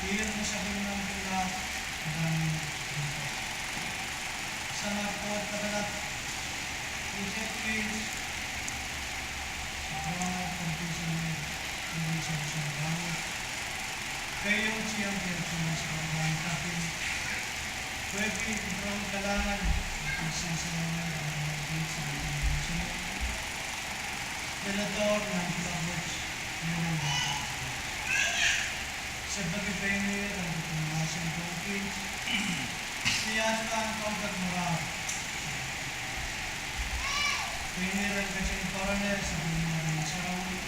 Iyon mo sabihin ng pula dan sangat kuat terhadap Egypt sebuah kompetisi Indonesia bersama banget kayo siyang cuma sekarang tapi pwede ibrang kailangan isang sinungan ang mga sa Indonesia Delator ng Clubwatch yun sebagai pionir ang pembahasan COVID siyata ang kaugat moral pionir ang kasing foreigner sa dunia ng Sarawi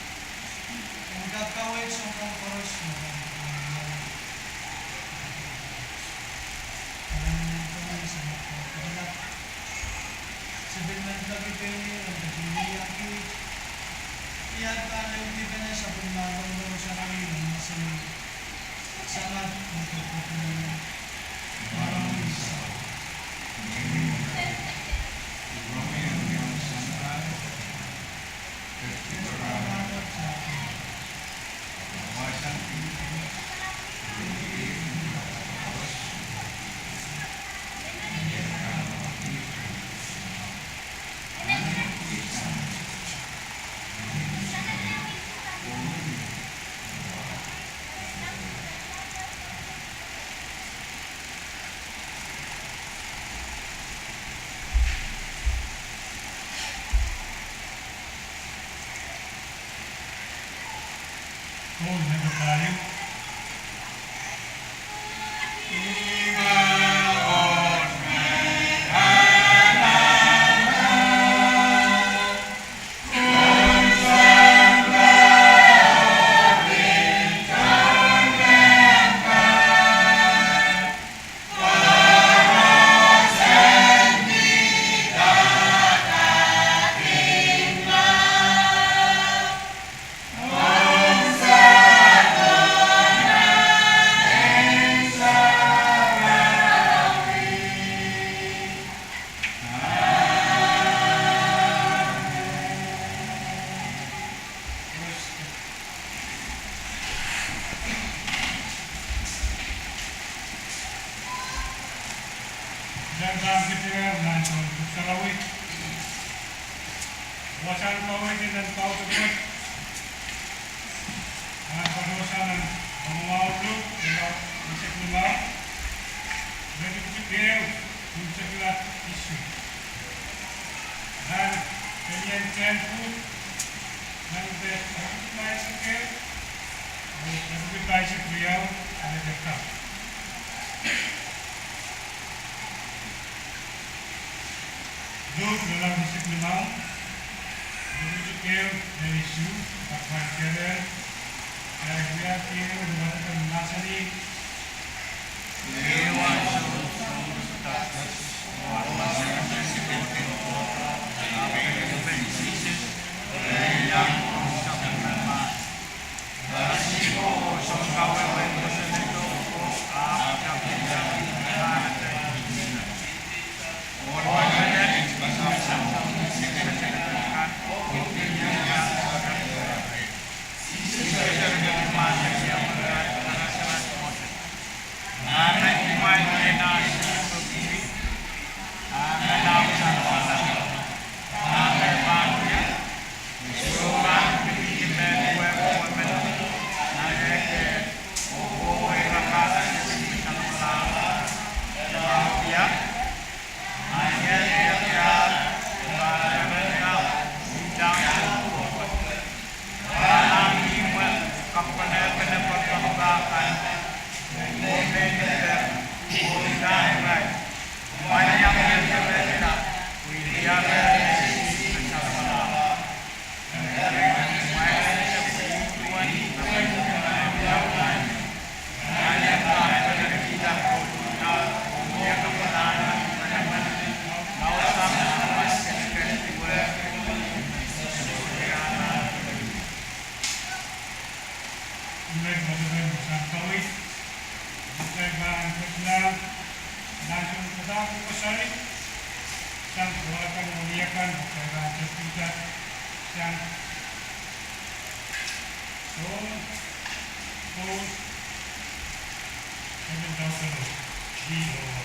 ang kakawin sa pangkoros na alam naman sa mga pagkakalap sebenarnya sebagai pionir ang kasing niyaki siyata ang iba na sa paglalong ng Sarawi ng masing sangat mengkhawatirkan orang Islam. Yang sangat berkeberanian kawasan ini harus tayo. Dalam ketiga langsung Sarawik. Wasan kawin dan kau tersebut. Perluasan pemawadu dengan musik lima. Jadi kita musik lima isu. Dan kalian tempu nanti main sikit. Tapi baik beliau ada dekat. Duduk dalam musik limau, menuju dari isu, apa kalian, dari pihak kiri mendapatkan masani. Dewan Status 7,000 kilo.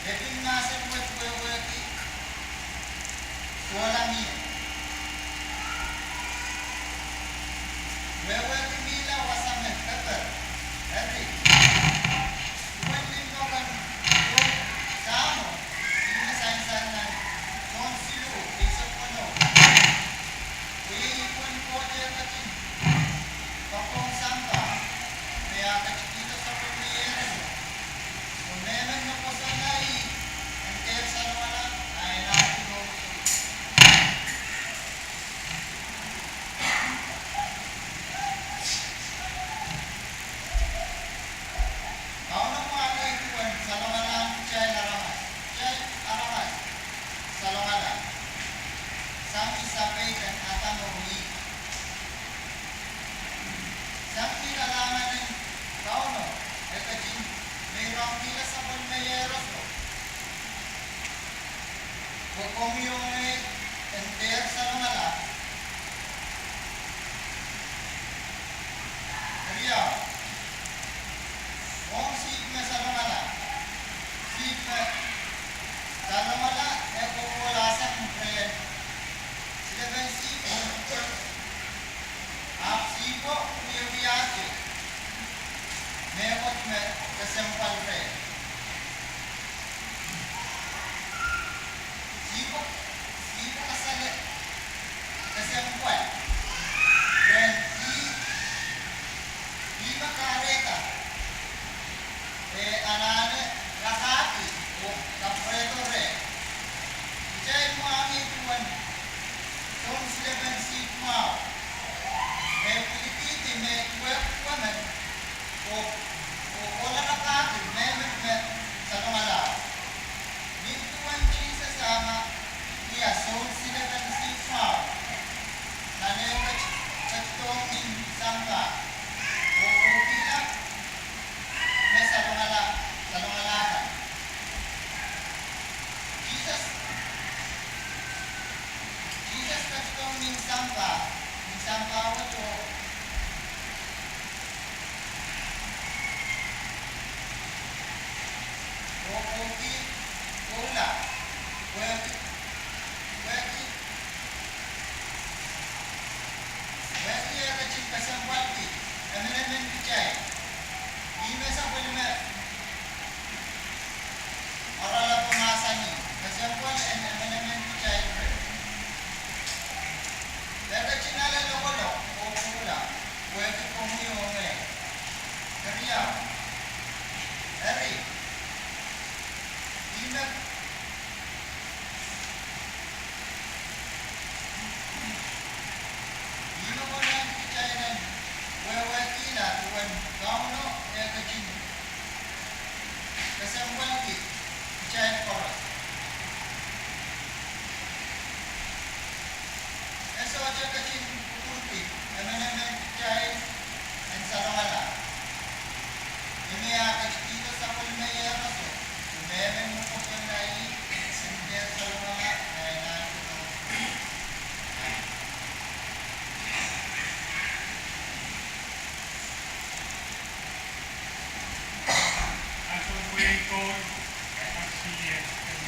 Lepin nasa buat weweki sualami. Weweki mila wasamet kabar. Eri. Buat lino kan yung samo. Ini sainsanan. Non silu. Isip kono. Kuya ipon ko dia kacin. Pakong sangka. Kaya kacikita sa pagmayero. Kung meron na po sa nai, ang kaya sa wala, ay natin mo. Kauna mo ako ituan, sa langalang chay aramas. Chay aramas, sa langalang. Sami sapay kan atang umi. Sami kalaman ng kauno, ay kacin, mayroong tila sa pagmayeros ko. Kung yung enter sa langala, kaya, kung sigma sa langala, sigma sa langala, kukulasan ng prayer. Sila ba yung sipo? Sipo, uyabiyate. Mekot me, kasempal prayer. Sipo kasali, kasempal. Dan di makareta. Anane, kakati, o kapreto re. Ichay mo ang ituan. Kung sila ba yung sigma, may pilipiti, may kwek-kwaman, o wala na kati, may sa tumala. Nintuan siya sama, iya, so sila ba yung sigma, nanayo kacitong in sangka, o bila, may sa tumalakan. Jesus kacitong in sangka wato, Oki, Ola, Weki, ya kecil kasempati, emen kecai, ini sampai lima, orang lah pengasani, kasempati emen kecai, ya kecil nala lokolo, Ola, Weki komuyo ome, kerja, eri. Lima ko lang kichay ng wewekila tuwan kauno e kachin. Kasambal ki kichay koras. Eso aja kachin kukurti. Emen kichay ang saramala. Ini kachin dito sa pulmayero so. Meron mo po yung nai, sindir sa mga ay natin. As a way called FCS and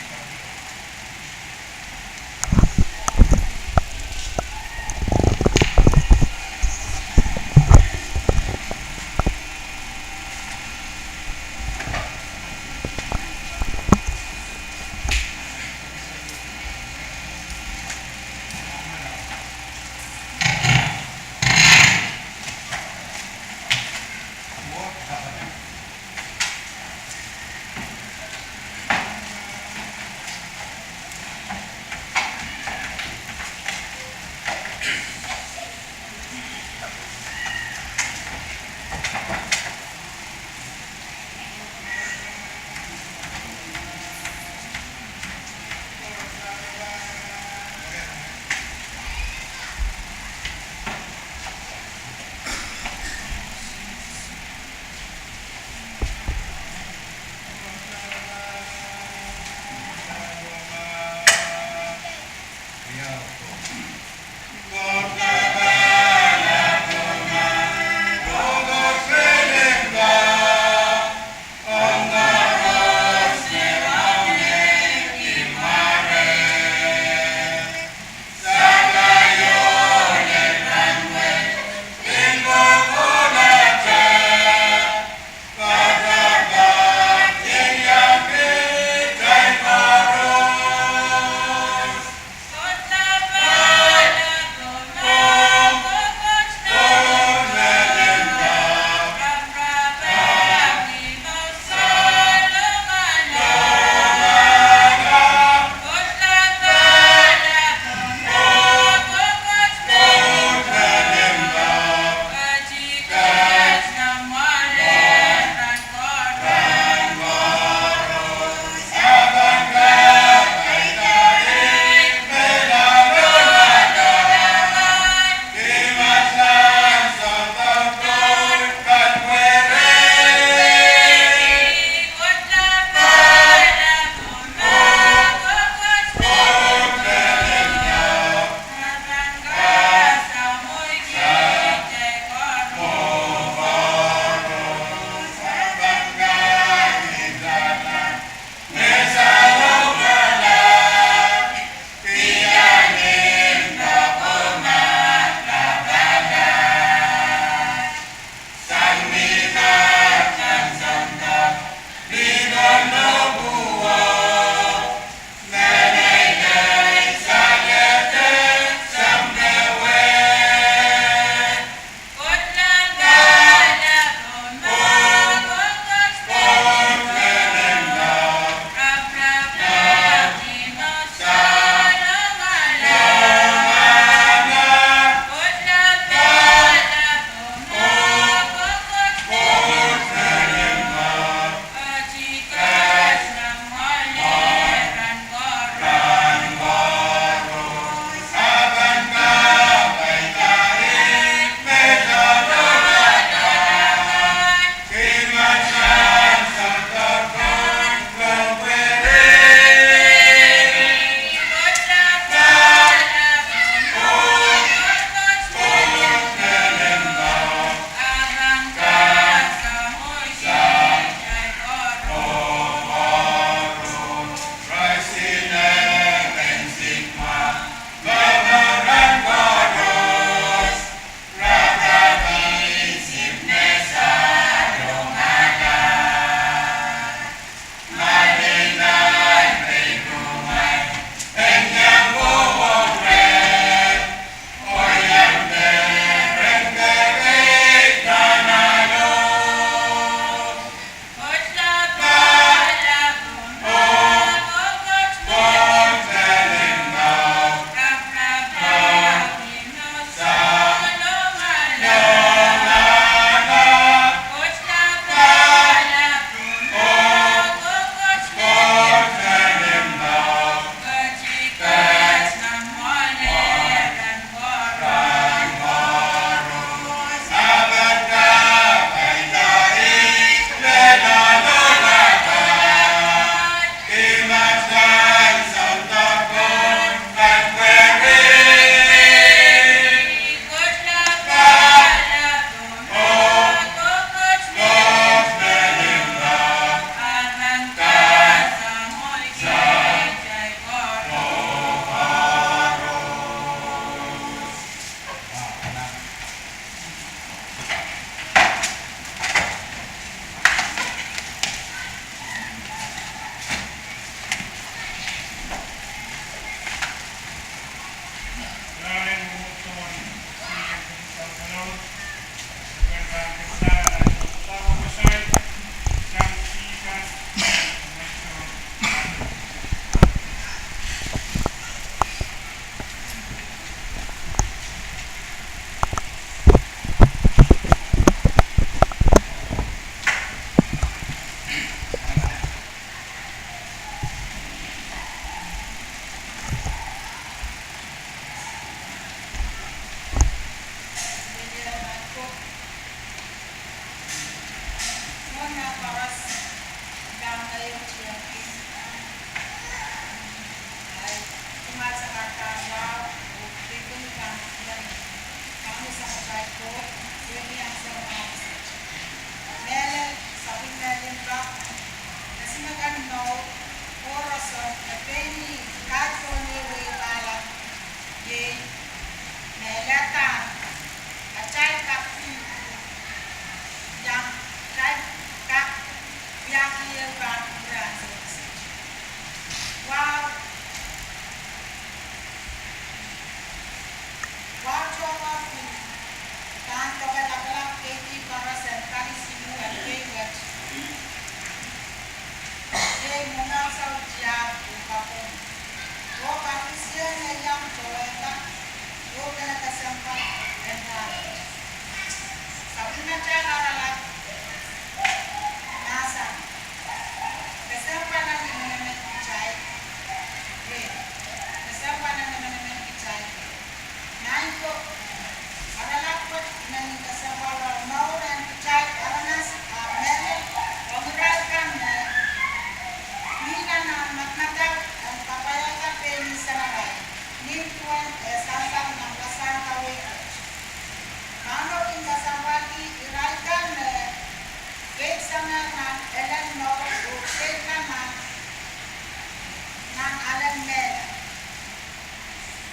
ng Alameda.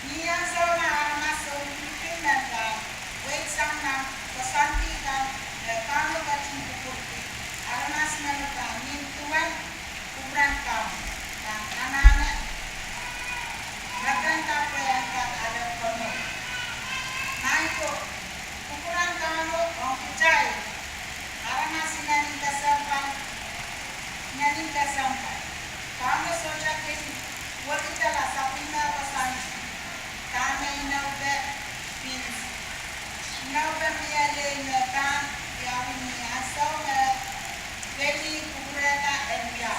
Niya zona aramas sa Pilipinas, wait sang ng kasantikan, kano gating bukurti, aramas na lupa, mintuan, kubrang kam, ng anana, nagkanta po yan kag alam ko mo. Naiko, kukurang kamo, ang kichay, aramas sinaning kasampan, kamo soja kini, wakitala sa pinapasan, kame inaube pins. Inaube miyale na kan yawin niya asaw na pwede kukurela enbiya.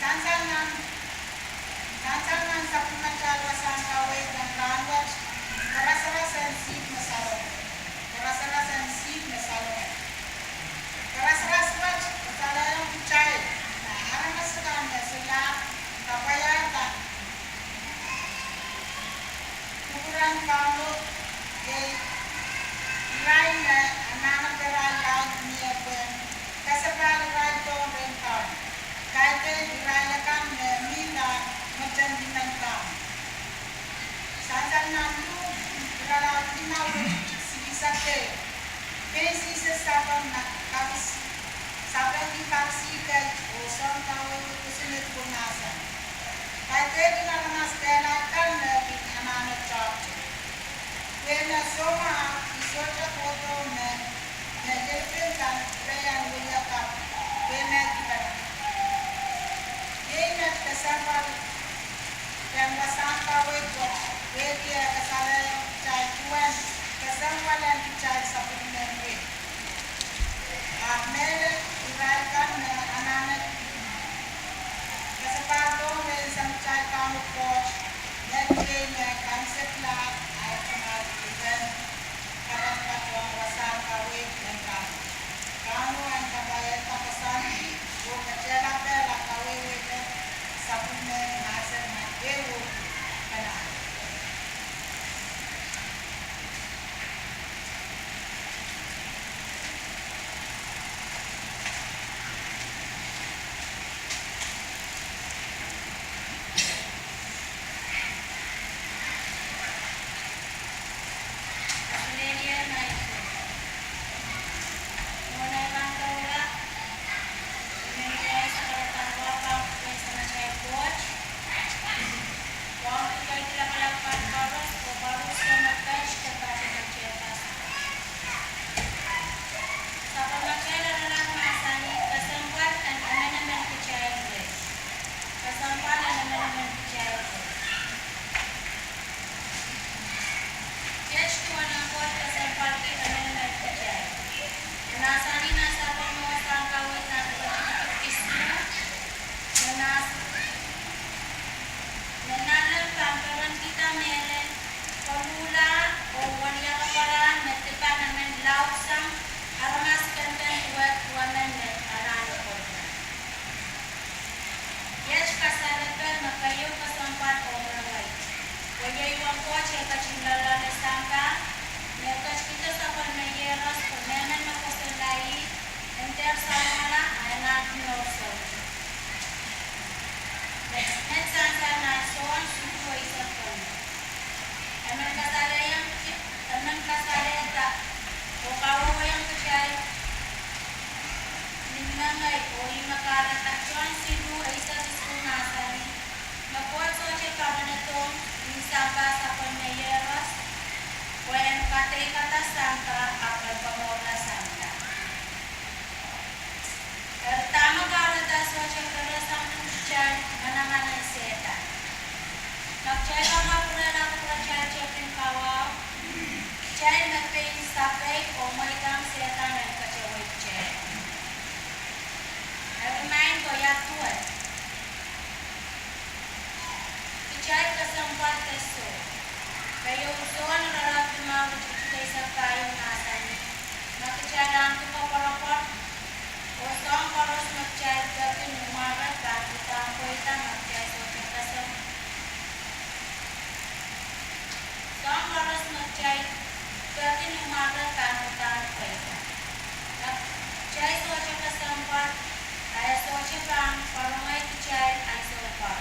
Sansangan sa pumatala sa kaway ng kanwat, karasarasan sip na salon. Karasarasan sip na salon. Karasaraswat, katalayang kuchay, na aramas sa kanya sila kapayata. Kukurang kamo, iray na ananang karalag niya kwen, kasabal iray to rin kam. Kahit iray na kam na mila magjandinan kam. Sansan nandu, karalag tinawin sigisate. Pesi sa sabang na kapis, sabang di kapsikat o sang tawag kusunod punasan. Kahit dinaramas kaya kan na pinananat chapter. When soma isocha koto na jelpen prayan wala kap when kita ye kasapal yang kasangka wedo dia kasala chai tuan kasampalan chai sapun we amel irakan ananak kasapato when sam chai kamu coach that game concept la ay kamal event karang patwang wasan kawit ng kamo. Kamo ang kabayan tapasan o katsela pela kawit sa punen nasan na ewo kanan. Chai socha kasampat, ay socha kang parungay ki chai ay sopa.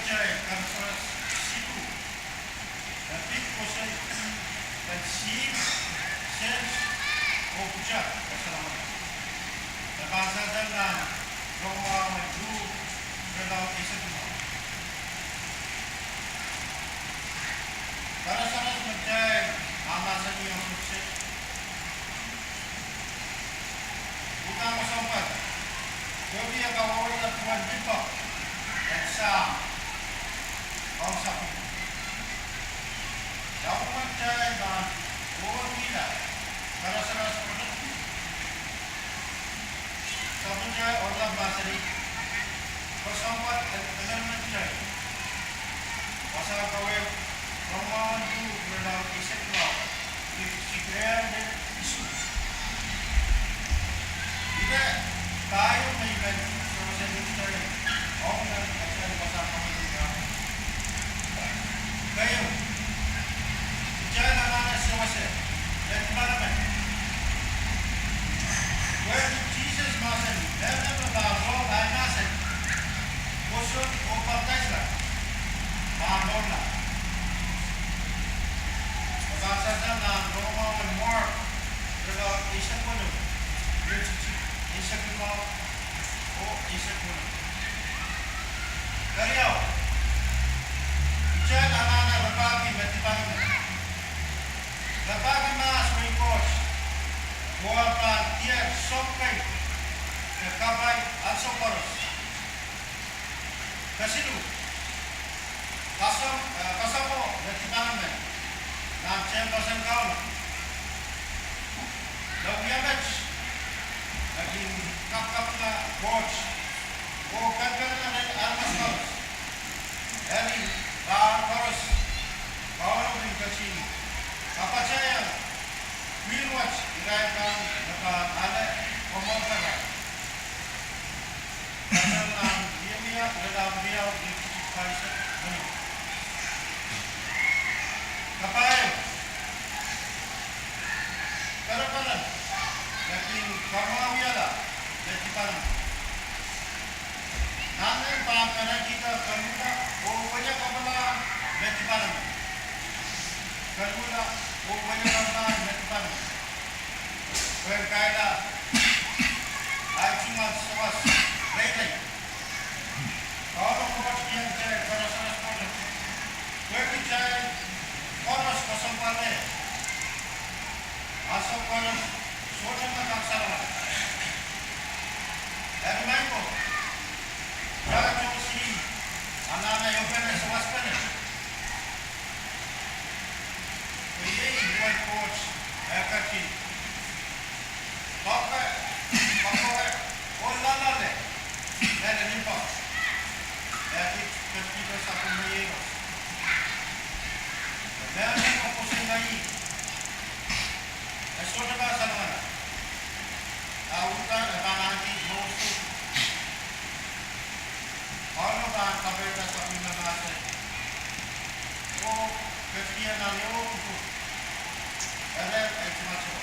Jai Kansas Situ. Dapat kosong dan sim sense objek keselamatan. Bahasa dalam Roma Maju dalam Islam. Para sahabat menjadi amasan yang sukses. Bukan kesempat. Jadi akan awalnya Tuhan kita dan sah bangsa kita. Yang menjadi dan orang kita. Para sahabat seperti Sabunjay Allah Basri Kesempat dengan menjadi Pasal kawin Romawan itu berdalam istiqlal di Sikrean dan isu. Jika tayo may sama menjadi orang yang akan pasal kami juga. Kayo jangan ada semasa dan parliament. When Jesus masan, dalam berbahasa dan masan, kosong baptislah, mahamlah. Bahasa dalam Roma dan Mark berdoa Isyak pun, Isyak pun, Isyak pun. Kalian, jangan anak-anak berbagi bertimbang. Berbagi mas mengikut. Buat dia sokai kapai atau koros kasidu kasamo bertimbang nam cembasan kau lagiamet lagi kapkapna watch kankarna dan almas koros ini bar koros kau yang kecil apa saya will watch dirayakan dapat ada komentar. Karena dia dalam dia di Kaisar ini. Kapai. Karapalan. Yakin karmawiala jadi paling. Nanti pangkalan kita kerja banyak kapalan jadi paling. Kerja banyak kapalan jadi paling. Berkaitan ay cuma sewas lain. Kalau kau yang saya berasa sekolah, berbicara koros kesempatan, asal koros sudah tak salah. Dari mana? Dari jauh sini, anak-anak yang pernah sewas pernah. Ini buat coach, kaki. Bapak, orang lain, dan nimpak. Jadi kita satu menyebut. Dan yang pusing lagi, esok bahasa mana? Awutan nanti musuh. Kalau bahan kabar satu bahasa, oh kemudian nanti itu, ada macam.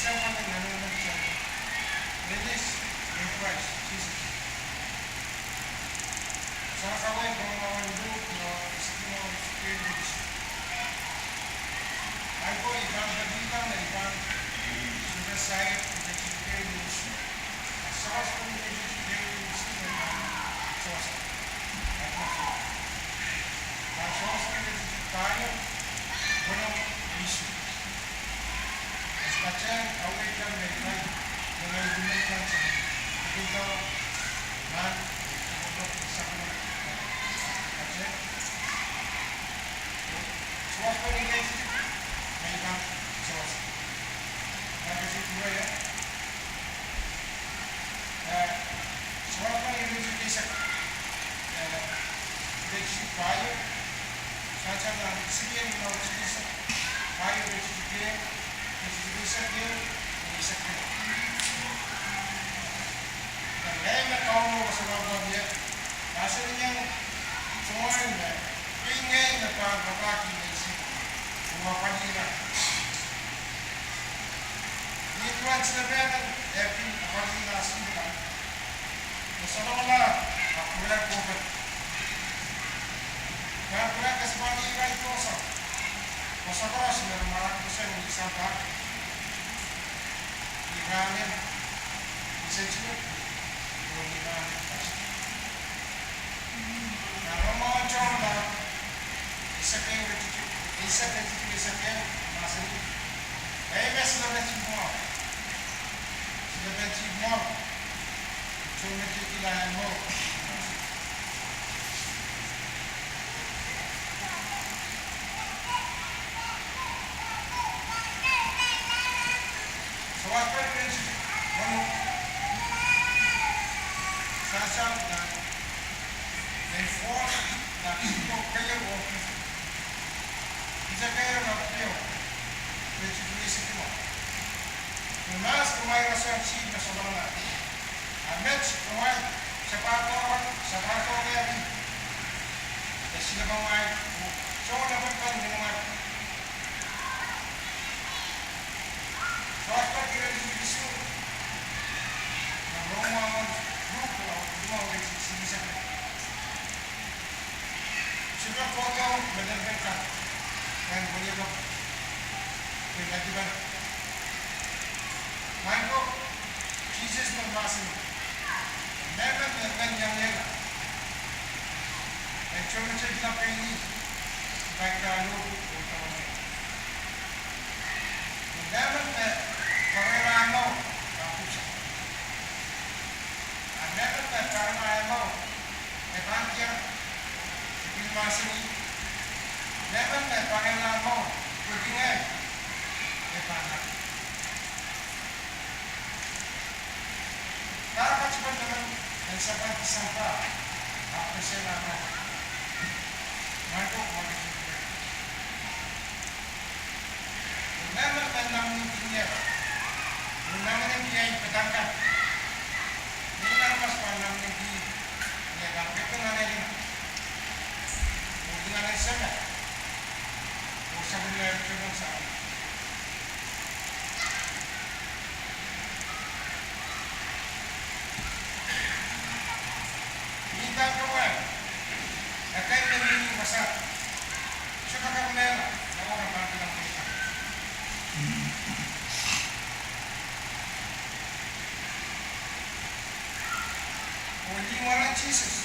Isang kami nanonood siya. Release in Christ Jesus. Sa kaway kung mawando no isipin mo experience. Ay po ibang bagitan na ibang suicide experience. Source ko yung experience na source. Ay po siya. Ang source ko yung tayo walang issue. As kacang away lang na ibang mga ibang sa ito man sa mga kacang. Source ko yung may ibang source. Kasi ito ya. Source ko yung education. Leadership tayo. Sacha na sige na education. Tayo education. Education din. Education din. Kaya na kawo sa mga dia. Kasi niyang sumayon na ingay na pagbabaki na isip. Kumapanira. Dito ang sinabihan every kapanira sila. Masama wala akulat ko ba. Kaya pula kasi panira ito sa masama sila marami ko sa isang pa. Iranin. Isa sila. Kalau mau coba, isa kayak masih. Sudah benci semua. Cuma kita yang mau. Soal benci, mau sasar dan enforce na ito kayo o isa kayo na kayo medyo tulisip mo mas kumain sa siyip na sa mga amets kumain sapato kaya rin at sila bang ay so naman pa rin naman so at pa kira rin iso na mga grupo o mga sinisa sudah foto benar-benar dan boleh dok kewajiban. Mangko Jesus membahasin. Never yang lain. Dan cuma cerita ini baik lalu utama. Never karena kapusa. Never karena evangelio masih never pakai lama begini depan kalau cepat dengan dan sampai sampah apa sih lama mampu never namun dunia namanya dia petangkan ini nama sepanjang negeri ya kan itu namanya dengan sana, usah belajar dengan sana. Minta kawan, akan menjadi masak. Suka kawan, orang bantu dalam kita. Oli orang Jesus,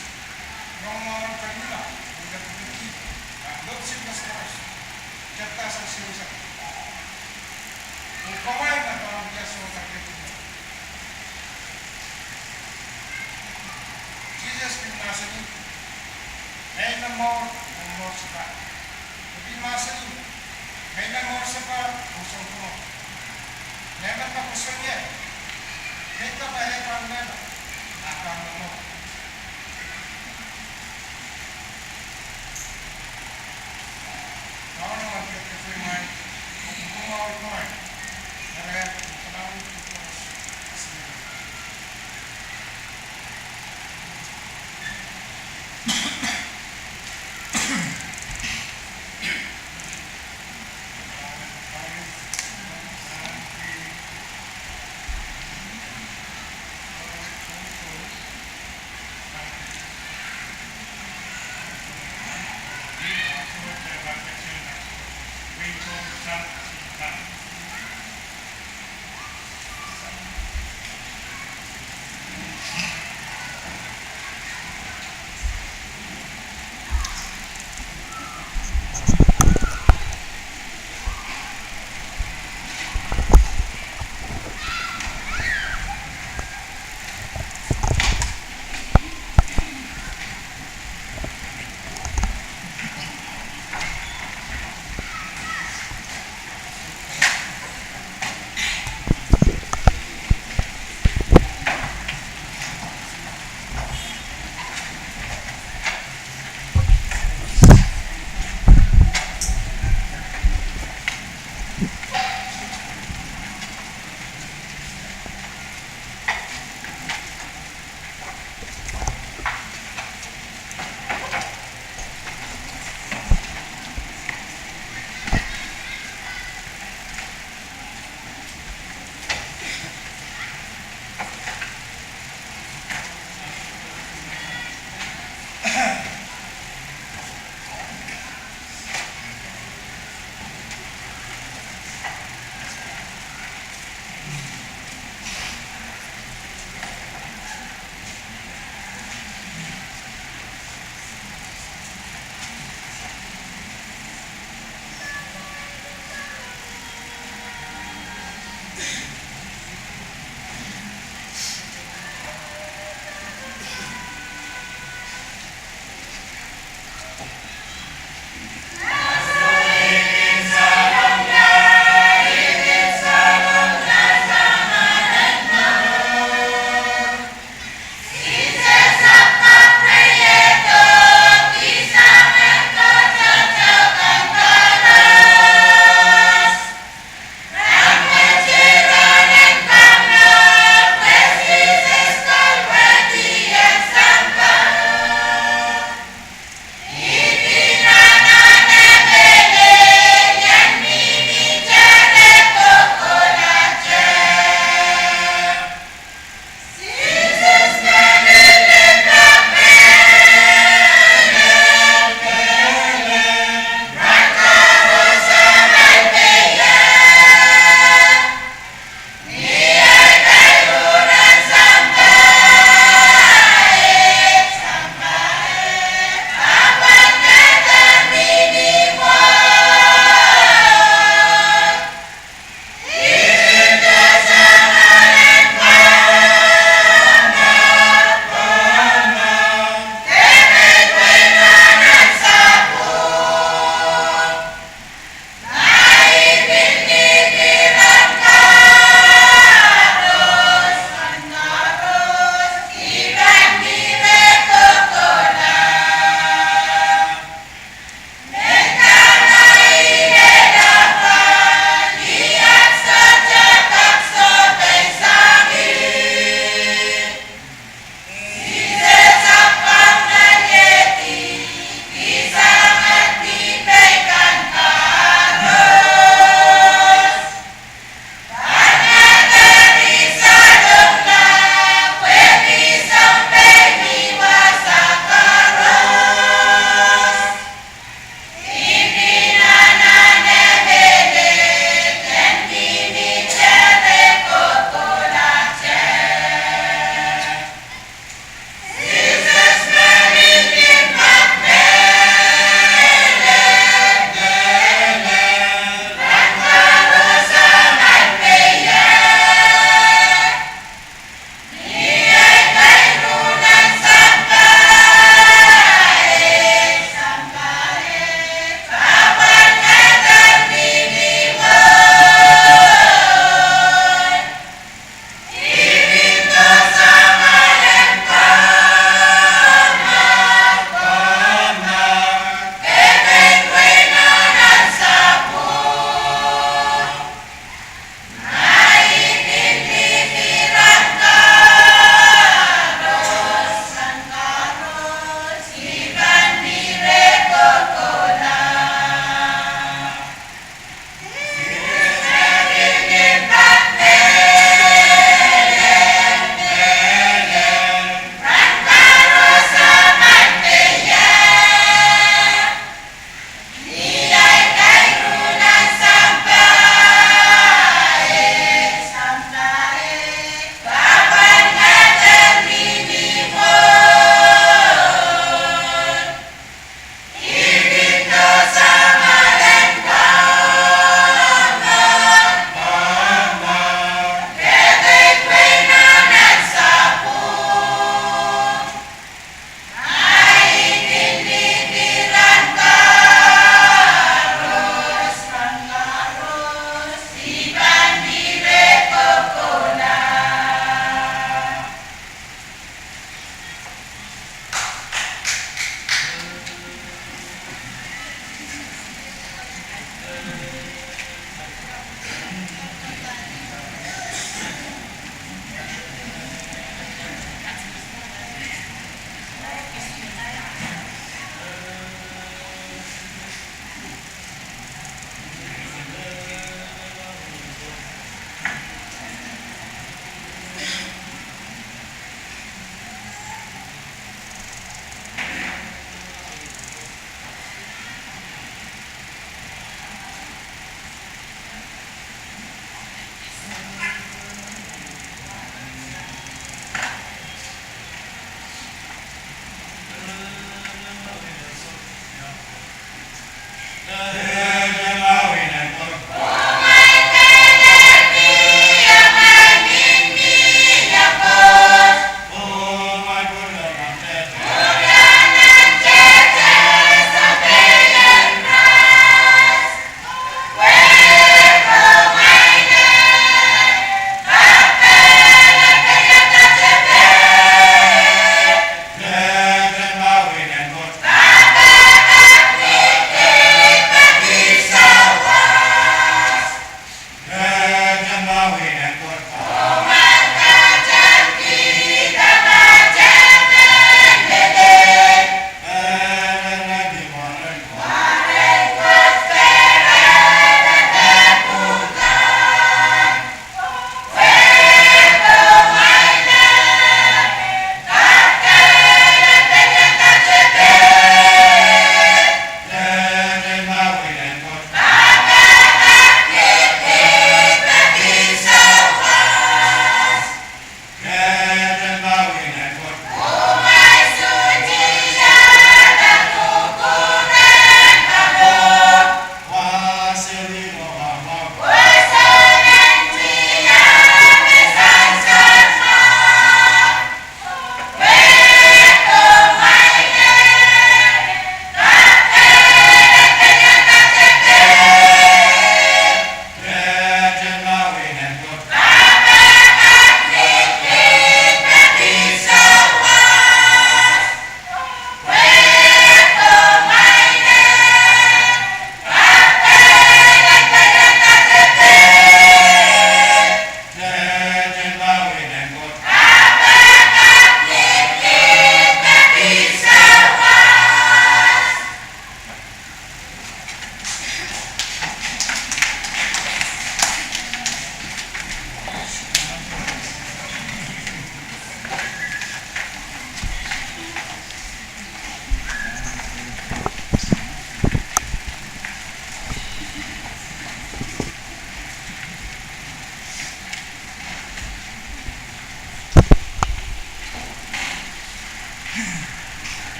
orang pernah. Adopsi Christ, cerita sosial. Ukawai na parang biasa orang kita. Jesus pinasa ni, ay na more sepa. Tapi masa ni, ay na more sepa, usang ko. Never pa kusang niya. Dito pa ay pang never. Nakang mo. Kalau nak kita firman, kita mau firman, kerana kalau kita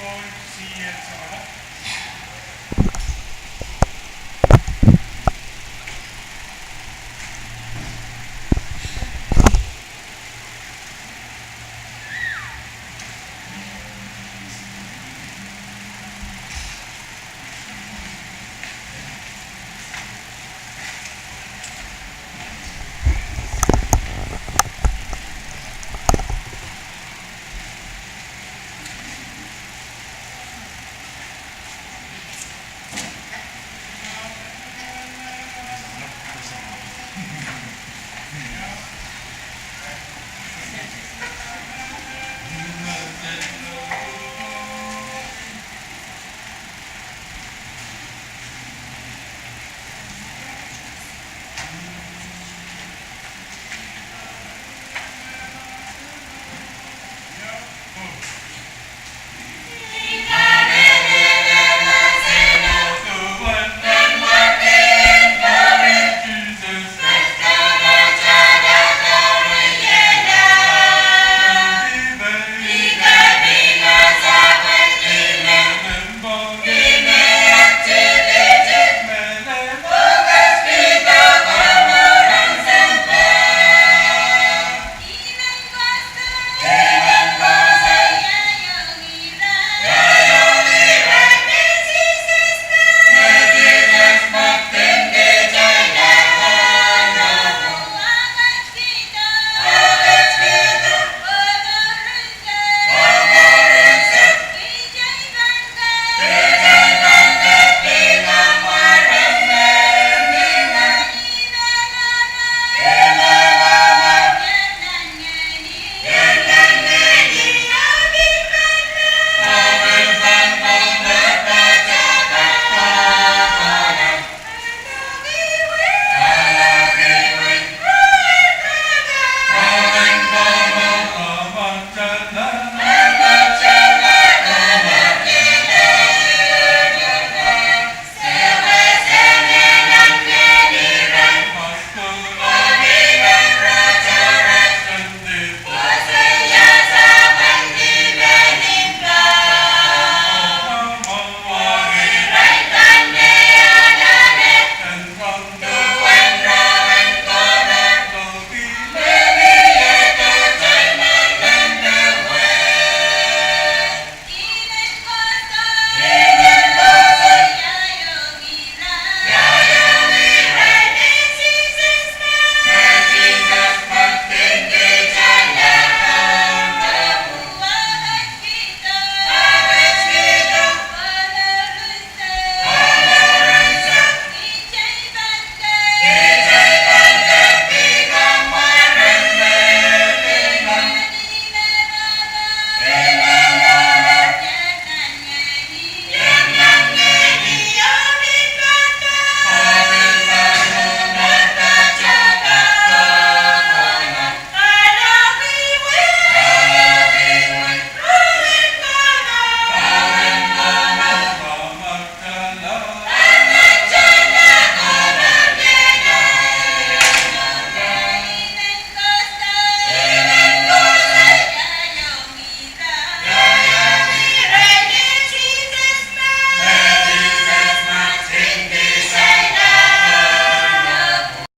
Paul C. L. Sabala.